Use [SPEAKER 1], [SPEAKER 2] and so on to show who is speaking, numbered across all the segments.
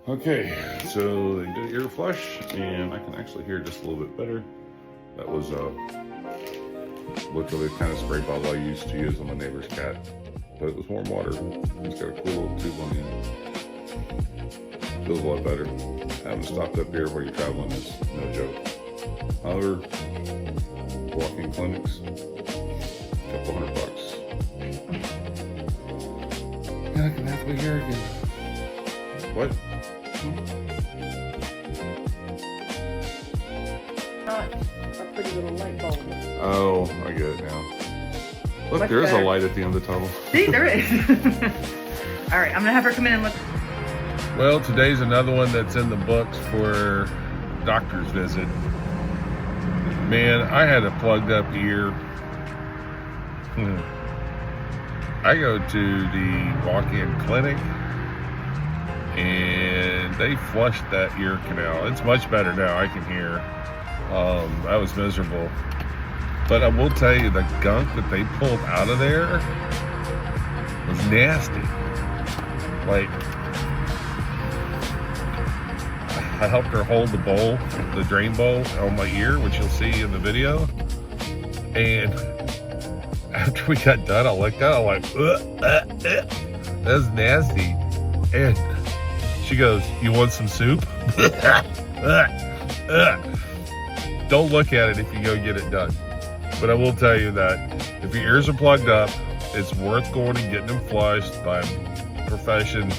[SPEAKER 1] Okay, so they did ear flush, and I can actually hear just a little bit better. That was literally the kind of spray bottle I used to use on my neighbor's cat, but it was warm water. It's got a cool little tube on the end. Feels a lot better. Having stopped up here where you're traveling is no joke. Other walk-in clinics, couple $100. And I can halfway here again. What?
[SPEAKER 2] A pretty little light bulb.
[SPEAKER 1] Oh, I get it now. Look,
[SPEAKER 2] Much
[SPEAKER 1] there is a
[SPEAKER 2] better.
[SPEAKER 1] light at the end of the tunnel.
[SPEAKER 2] See, there is. All right, I'm gonna have her come in and look.
[SPEAKER 1] Well, today's another one that's in the books for doctor's visit. Man, I had a plugged up ear. I go to the walk-in clinic and they flushed that ear canal. It's much better now, I can hear. I was miserable. But I will tell you, the gunk that they pulled out of there was nasty. Like, I helped her hold the bowl, the drain bowl on my ear, which you'll see in the video. And after we got done, I looked at it, I'm like, that's nasty. And she goes, you want some soup? Don't look at it if you go get it done. But I will tell you that if your ears are plugged up, it's worth going and getting them flushed by a profession.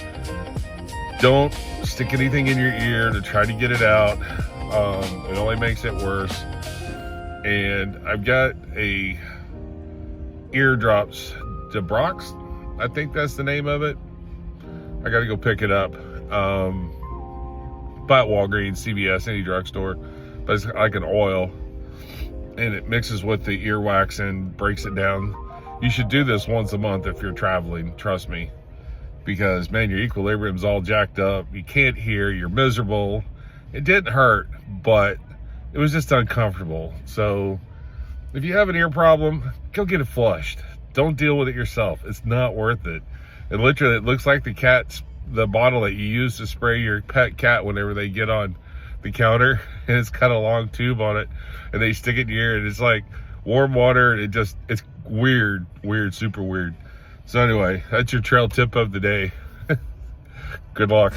[SPEAKER 1] Don't stick anything in your ear to try to get it out. It only makes it worse. And I've got a eardrops Debrox, I think that's the name of it. I gotta go pick it up. Buy at Walgreens, CVS, any drugstore. But it's like an oil, and it mixes with the earwax and breaks it down. You should do this once a month if you're traveling, trust me. Because, man, your equilibrium's all jacked up. You can't hear, you're miserable. It didn't hurt, but it was just uncomfortable. So, if you have an ear problem, go get it flushed. Don't deal with it yourself. It's not worth it. And literally, it looks like the bottle that you use to spray your pet cat whenever they get on the counter, and it's got a long tube on it, and they stick it in your ear, and it's like warm water, and it's weird, super weird. So anyway, that's your trail tip of the day. Good luck.